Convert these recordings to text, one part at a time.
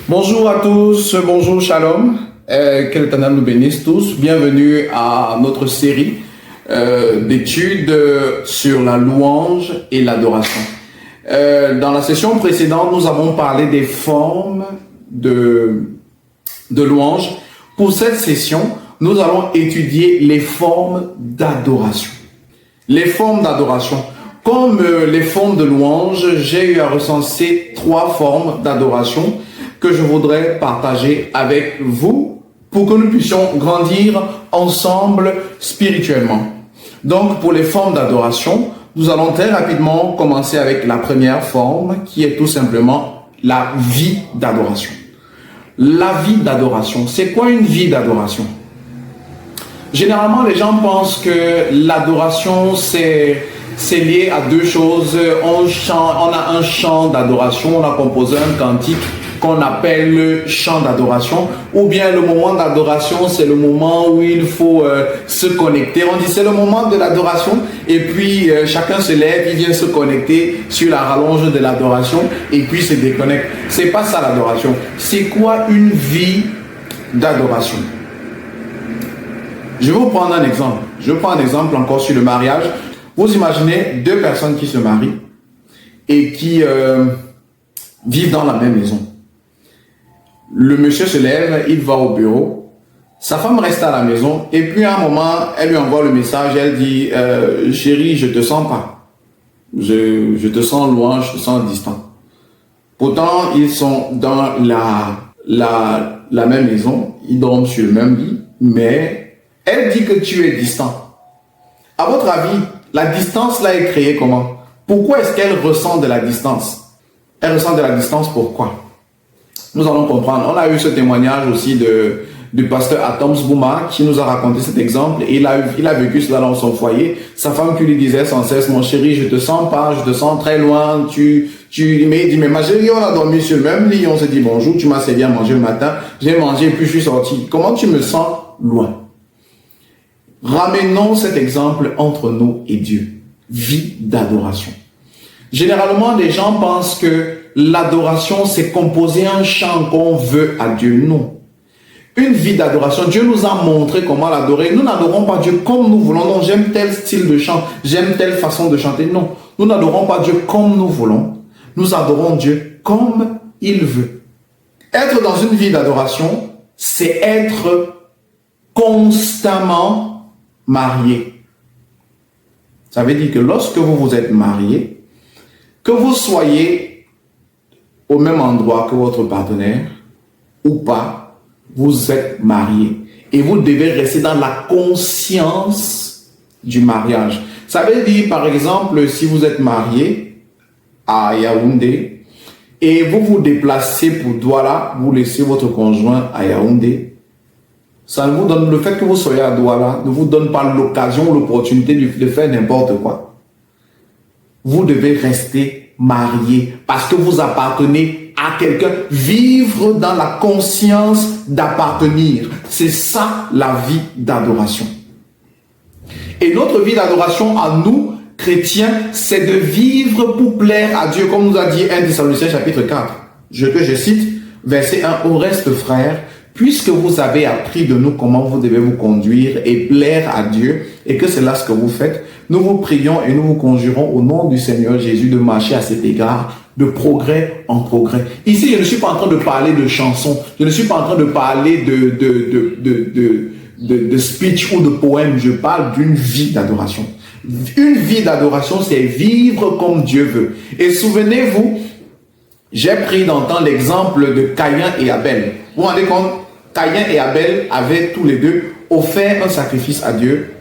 Bonjour à tous, bonjour Shalom, que l'Éternel nous bénisse tous. Bienvenue à notre série d'études sur la louange et l'adoration. Dans la session précédente, nous avons parlé des formes de louange. Pour cette session, nous allons étudier les formes d'adoration. Les formes d'adoration. Comme les formes de louange, j'ai eu à recenser 3 formes d'adoration que je voudrais partager avec vous pour que nous puissions grandir ensemble spirituellement. Donc, pour les formes d'adoration, nous allons très rapidement commencer avec la première forme qui est tout simplement la vie d'adoration. La vie d'adoration. C'est quoi une vie d'adoration? Généralement, les gens pensent que l'adoration, c'est lié à 2 choses. On a un chant d'adoration, on a composé un cantique qu'on appelle le chant d'adoration, ou bien le moment d'adoration, c'est le moment où il faut se connecter. On dit c'est le moment de l'adoration, et puis chacun se lève, il vient se connecter sur la rallonge de l'adoration, et puis se déconnecte. C'est pas ça l'adoration. C'est quoi une vie d'adoration? Je vais vous prendre un exemple. Je prends un exemple encore sur le mariage. Vous imaginez 2 personnes qui se marient et qui vivent dans la même maison. Le monsieur se lève, il va au bureau, sa femme reste à la maison et puis à un moment, elle lui envoie le message, elle dit « Chérie, je te sens pas. Je te sens loin, je te sens distant. » Pourtant, ils sont dans la même maison, ils dorment sur le même lit, mais elle dit que tu es distant. À votre avis, la distance là est créée comment? Pourquoi est-ce qu'elle ressent de la distance? Elle ressent de la distance pourquoi? Nous allons comprendre. On a eu ce témoignage aussi du pasteur Atoms Bouma qui nous a raconté cet exemple. Et il a vécu cela dans son foyer. Sa femme qui lui disait sans cesse, mon chéri, je te sens pas, je te sens très loin. Mais il dit, mais ma chérie, on a dormi sur le même lit, on s'est dit bonjour, tu m'as servi à manger le matin, j'ai mangé et puis je suis sorti. Comment tu me sens loin? Ramenons cet exemple entre nous et Dieu. Vie d'adoration. Généralement, les gens pensent que l'adoration, c'est composer un chant qu'on veut à Dieu. Non. Une vie d'adoration, Dieu nous a montré comment l'adorer. Nous n'adorons pas Dieu comme nous voulons. Non, j'aime tel style de chant, j'aime telle façon de chanter. Non, nous n'adorons pas Dieu comme nous voulons. Nous adorons Dieu comme il veut. Être dans une vie d'adoration, c'est être constamment marié. Ça veut dire que lorsque vous vous êtes marié, que vous soyez au même endroit que votre partenaire ou pas, vous êtes marié. Et vous devez rester dans la conscience du mariage. Ça veut dire, par exemple, si vous êtes marié à Yaoundé et vous vous déplacez pour Douala, vous laissez votre conjoint à Yaoundé, ça ne vous donne, le fait que vous soyez à Douala ne vous donne pas l'occasion, l'opportunité de faire n'importe quoi. Vous devez rester marié parce que vous appartenez à quelqu'un. Vivre dans la conscience d'appartenir. C'est ça la vie d'adoration. Et notre vie d'adoration à nous, chrétiens, c'est de vivre pour plaire à Dieu. Comme nous a dit 1 Thessaloniciens chapitre 4. Je cite, verset 1. Au reste, frères, puisque vous avez appris de nous comment vous devez vous conduire et plaire à Dieu, et que c'est là ce que vous faites, nous vous prions et nous vous conjurons au nom du Seigneur Jésus de marcher à cet égard de progrès en progrès. Ici, je ne suis pas en train de parler de chansons, je ne suis pas en train de parler de speech ou de poème, je parle d'une vie d'adoration. Une vie d'adoration, c'est vivre comme Dieu veut. Et souvenez-vous, j'ai pris dans le temps l'exemple de Caïn et Abel. Vous vous rendez compte? Caïn et Abel avaient tous les deux offert un sacrifice à Dieu.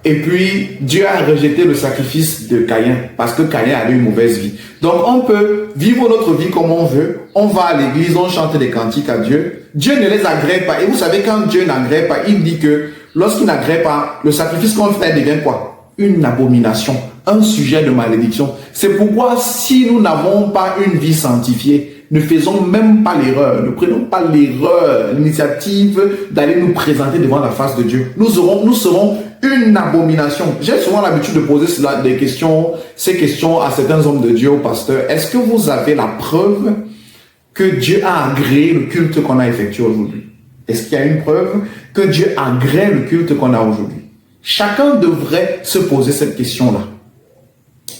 Et puis, Dieu a rejeté le sacrifice de Caïn parce que Caïn avait une mauvaise vie. Donc, on peut vivre notre vie comme on veut. On va à l'église, on chante des cantiques à Dieu. Dieu ne les agrée pas. Et vous savez, quand Dieu n'agrée pas, il dit que lorsqu'il n'agrée pas, le sacrifice qu'on fait devient quoi? Une abomination, un sujet de malédiction. C'est pourquoi si nous n'avons pas une vie sanctifiée, ne faisons même pas l'erreur, ne prenons pas l'erreur, l'initiative d'aller nous présenter devant la face de Dieu. Nous serons une abomination. J'ai souvent l'habitude de poser ces questions à certains hommes de Dieu, au pasteur. Est-ce que vous avez la preuve que Dieu a agréé le culte qu'on a effectué aujourd'hui? Est-ce qu'il y a une preuve que Dieu agrée le culte qu'on a aujourd'hui? Chacun devrait se poser cette question-là.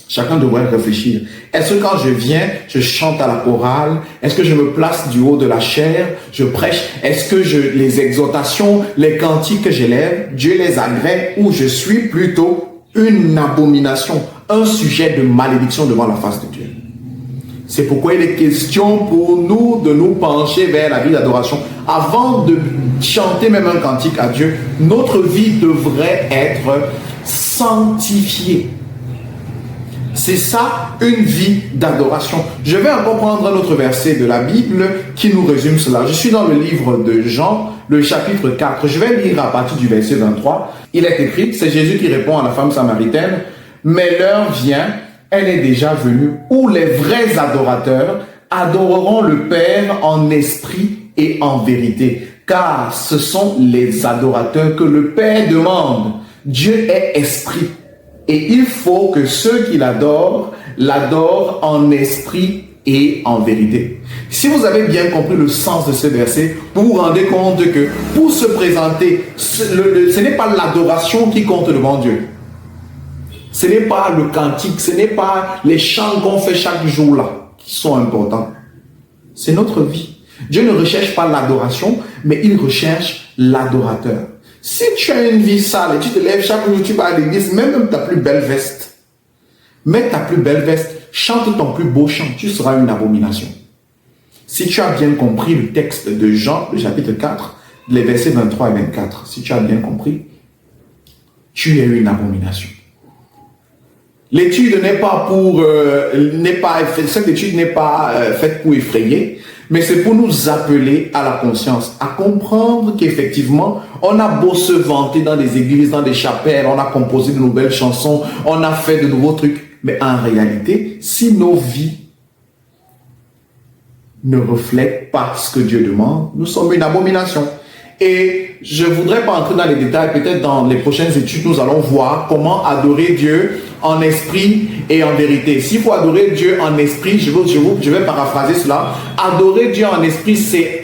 Chacun devrait réfléchir. Est-ce que quand je viens, je chante à la chorale? Est-ce que je me place du haut de la chaire? Je prêche? Est-ce que les exhortations, les cantiques que j'élève, Dieu les agrée, ou je suis plutôt une abomination, un sujet de malédiction devant la face de Dieu? C'est pourquoi il est question pour nous de nous pencher vers la vie d'adoration. Avant de chanter même un cantique à Dieu, notre vie devrait être sanctifiée. C'est ça, une vie d'adoration. Je vais encore prendre un autre verset de la Bible qui nous résume cela. Je suis dans le livre de Jean, le chapitre 4. Je vais lire à partir du verset 23. Il est écrit, c'est Jésus qui répond à la femme samaritaine, « Mais l'heure vient, elle est déjà venue, où les vrais adorateurs adoreront le Père en esprit et en vérité. Car ce sont les adorateurs que le Père demande. Dieu est esprit. Et il faut que ceux qui l'adorent en esprit et en vérité. » Si vous avez bien compris le sens de ce verset, vous vous rendez compte que pour se présenter, ce n'est pas l'adoration qui compte devant Dieu. Ce n'est pas le cantique, ce n'est pas les chants qu'on fait chaque jour là qui sont importants. C'est notre vie. Dieu ne recherche pas l'adoration, mais il recherche l'adorateur. Si tu as une vie sale et tu te lèves chaque jour, tu vas à l'église, même ta plus belle veste, mets ta plus belle veste, chante ton plus beau chant, tu seras une abomination. Si tu as bien compris le texte de Jean, le chapitre 4, les versets 23 et 24, si tu as bien compris, tu es une abomination. L'étude n'est pas pour, cette étude n'est pas faite pour effrayer, mais c'est pour nous appeler à la conscience, à comprendre qu'effectivement, on a beau se vanter dans des églises, dans des chapelles, on a composé de nouvelles chansons, on a fait de nouveaux trucs, mais en réalité, si nos vies ne reflètent pas ce que Dieu demande, nous sommes une abomination. Et je ne voudrais pas entrer dans les détails, peut-être dans les prochaines études, nous allons voir comment adorer Dieu en esprit et en vérité. S'il faut adorer Dieu en esprit, je vais paraphraser cela. Adorer Dieu en esprit, c'est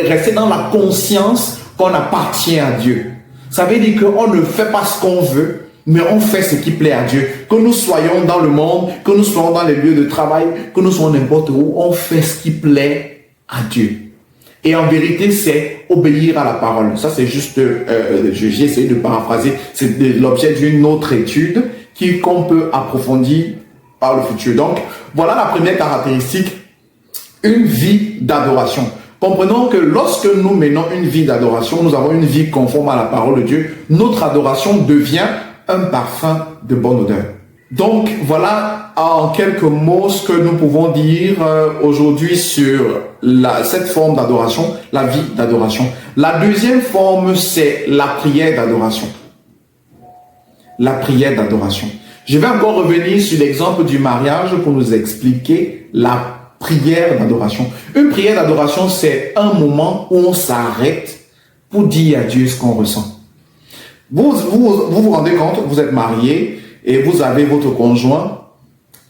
rester dans la conscience qu'on appartient à Dieu. Ça veut dire qu'on ne fait pas ce qu'on veut, mais on fait ce qui plaît à Dieu. Que nous soyons dans le monde, que nous soyons dans les lieux de travail, que nous soyons n'importe où, on fait ce qui plaît à Dieu. Et en vérité, c'est obéir à la parole. Ça, c'est juste, j'ai essayé de paraphraser, c'est l'objet d'une autre étude qu'on peut approfondir par le futur. Donc, voilà la première caractéristique, une vie d'adoration. Comprenons que lorsque nous menons une vie d'adoration, nous avons une vie conforme à la parole de Dieu, notre adoration devient un parfum de bonne odeur. Donc, voilà en quelques mots ce que nous pouvons dire aujourd'hui sur cette forme d'adoration, la vie d'adoration. La deuxième forme, c'est la prière d'adoration. La prière d'adoration. Je vais encore revenir sur l'exemple du mariage pour nous expliquer la prière d'adoration. Une prière d'adoration, c'est un moment où on s'arrête pour dire à Dieu ce qu'on ressent. Vous rendez compte, vous êtes marié et vous avez votre conjoint,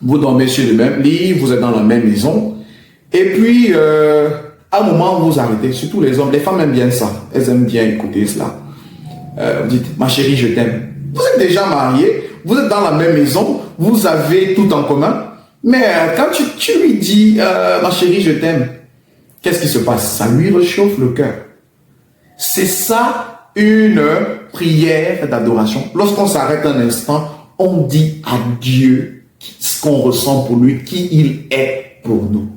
vous dormez sur le même lit, vous êtes dans la même maison, et puis à un moment vous vous arrêtez, surtout les hommes, les femmes aiment bien ça, elles aiment bien écouter cela. Vous dites, ma chérie, je t'aime. Vous êtes déjà marié, vous êtes dans la même maison, vous avez tout en commun, mais quand tu lui dis, ma chérie, je t'aime, qu'est-ce qui se passe? Ça lui réchauffe le cœur. C'est ça une prière d'adoration. Lorsqu'on s'arrête un instant, on dit à Dieu ce qu'on ressent pour lui, qui il est pour nous.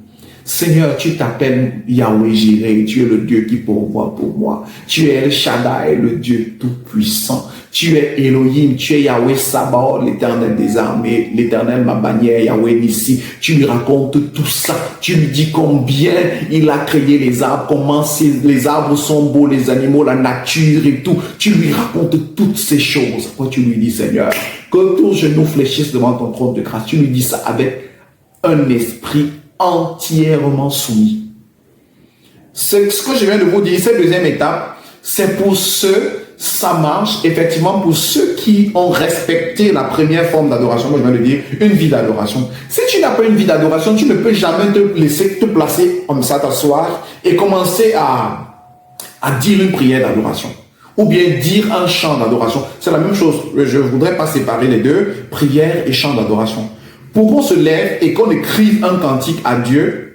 Seigneur, tu t'appelles Yahweh Jireh, tu es le Dieu qui pourvoit pour moi. Tu es El Shaddai, le Dieu tout-puissant. Tu es Elohim, tu es Yahweh Sabaoth, l'éternel des armées, l'éternel ma bannière, Yahweh Nissi. Tu lui racontes tout ça. Tu lui dis combien il a créé les arbres, comment les arbres sont beaux, les animaux, la nature et tout. Tu lui racontes toutes ces choses. Après, tu lui dis, Seigneur, que ton genou fléchisse devant ton trône de grâce. Tu lui dis ça avec un esprit entièrement soumis. Ce que je viens de vous dire, cette deuxième étape, c'est pour ça marche effectivement pour ceux qui qui ont respecté la première forme d'adoration, moi je viens de dire, une vie d'adoration. Si tu n'as pas une vie d'adoration, tu ne peux jamais te laisser te placer comme ça, t'asseoir et commencer à dire une prière d'adoration. Ou bien dire un chant d'adoration. C'est la même chose. Je ne voudrais pas séparer les deux, prière et chant d'adoration. Pour qu'on se lève et qu'on écrive un cantique à Dieu,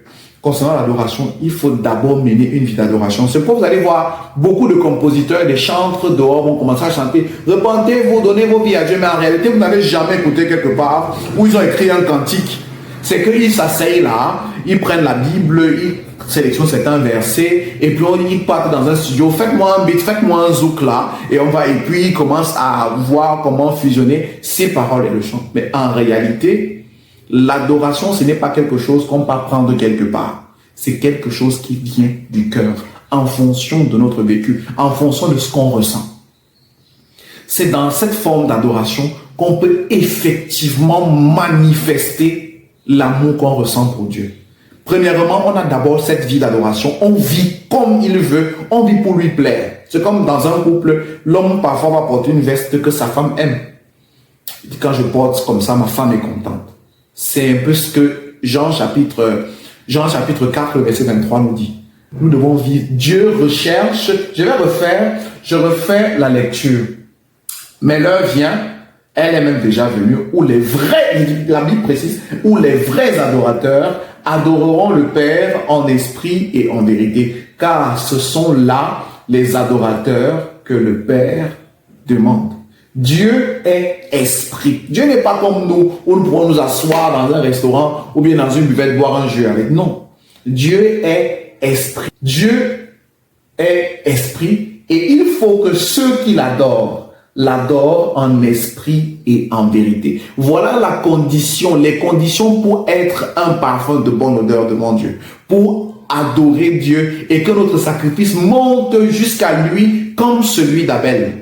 concernant l'adoration, il faut d'abord mener une vie d'adoration. C'est pourquoi vous allez voir beaucoup de compositeurs, des chantres dehors vont commencer à chanter « Repentez-vous, donnez vos vies à Dieu », mais en réalité, vous n'avez jamais écouté quelque part où ils ont écrit un cantique. C'est qu'ils s'asseyent là, ils prennent la Bible, ils sélectionnent certains versets, et puis ils partent dans un studio, faites-moi un beat, faites-moi un zouk là, et puis ils commencent à voir comment fusionner ces paroles et le chant. Mais en réalité, l'adoration, ce n'est pas quelque chose qu'on peut apprendre quelque part. C'est quelque chose qui vient du cœur, en fonction de notre vécu, en fonction de ce qu'on ressent. C'est dans cette forme d'adoration qu'on peut effectivement manifester l'amour qu'on ressent pour Dieu. Premièrement, on a d'abord cette vie d'adoration. On vit comme il veut, on vit pour lui plaire. C'est comme dans un couple, l'homme parfois va porter une veste que sa femme aime. Il dit, quand je porte comme ça, ma femme est contente. C'est un peu ce que Jean chapitre 4, verset 23 nous dit. Nous devons vivre. Dieu recherche, je refais la lecture. Mais l'heure vient, elle est même déjà venue, où les vrais, la Bible précise, où les vrais adorateurs adoreront le Père en esprit et en vérité. Car ce sont là les adorateurs que le Père demande. Dieu est esprit. Dieu n'est pas comme nous, où nous pourrons nous asseoir dans un restaurant ou bien dans une buvette boire un jus avec. Non. Dieu est esprit. Dieu est esprit et il faut que ceux qui l'adorent en esprit et en vérité. Voilà la condition, les conditions pour être un parfum de bonne odeur devant Dieu. Pour adorer Dieu et que notre sacrifice monte jusqu'à lui comme celui d'Abel.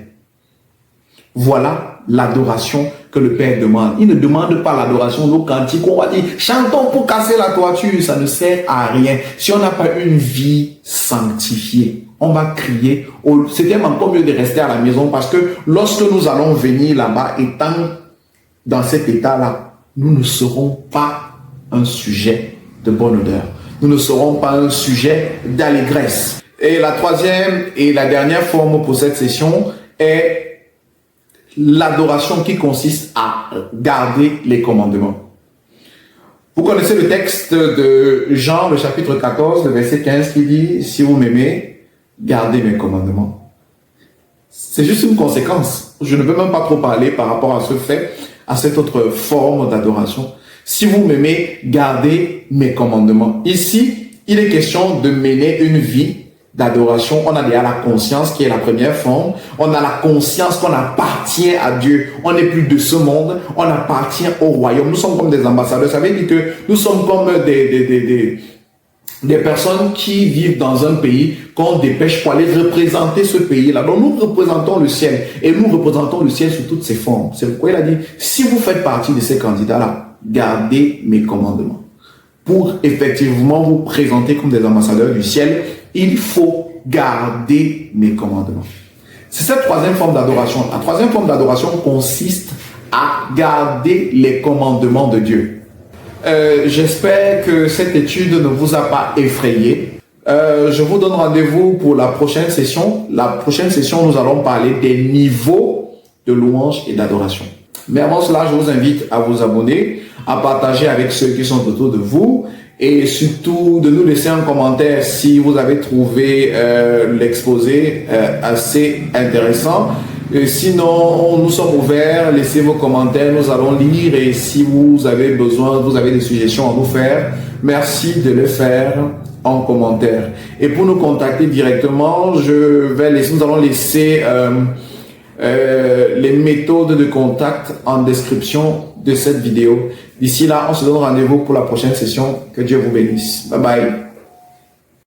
Voilà l'adoration que le Père demande. Il ne demande pas l'adoration, nos cantiques. On va dire, chantons pour casser la toiture. Ça ne sert à rien. Si on n'a pas une vie sanctifiée, on va crier. C'est encore mieux de rester à la maison parce que lorsque nous allons venir là-bas, étant dans cet état-là, nous ne serons pas un sujet de bonne odeur. Nous ne serons pas un sujet d'allégresse. Et la troisième et la dernière forme pour cette session est l'adoration qui consiste à garder les commandements. Vous connaissez le texte de Jean, le chapitre 14, le verset 15 qui dit « Si vous m'aimez, gardez mes commandements ». C'est juste une conséquence. Je ne veux même pas trop parler par rapport à ce fait, à cette autre forme d'adoration. Si vous m'aimez, gardez mes commandements. Ici, il est question de mener une vie d'adoration. On a déjà la conscience qui est la première forme. On a la conscience qu'on appartient à Dieu. On n'est plus de ce monde. On appartient au royaume. Nous sommes comme des ambassadeurs. Ça veut dire que nous sommes comme des personnes qui vivent dans un pays qu'on dépêche pour aller représenter ce pays-là. Donc nous représentons le ciel. Et nous représentons le ciel sous toutes ses formes. C'est pourquoi il a dit, si vous faites partie de ces candidats-là, gardez mes commandements. Pour effectivement vous présenter comme des ambassadeurs du ciel, il faut garder mes commandements. C'est cette troisième forme d'adoration. La troisième forme d'adoration consiste à garder les commandements de Dieu. J'espère que cette étude ne vous a pas effrayé. Je vous donne rendez-vous pour la prochaine session. La prochaine session, nous allons parler des niveaux de louange et d'adoration. Mais avant cela, je vous invite à vous abonner, à partager avec ceux qui sont autour de vous et surtout de nous laisser un commentaire si vous avez trouvé l'exposé assez intéressant. Sinon, nous sommes ouverts, laissez vos commentaires, nous allons lire et si vous avez besoin, vous avez des suggestions à nous faire, merci de le faire en commentaire. Et pour nous contacter directement, nous allons laisser les méthodes de contact en description de cette vidéo. D'ici là, on se donne rendez-vous pour la prochaine session. Que Dieu vous bénisse. Bye bye.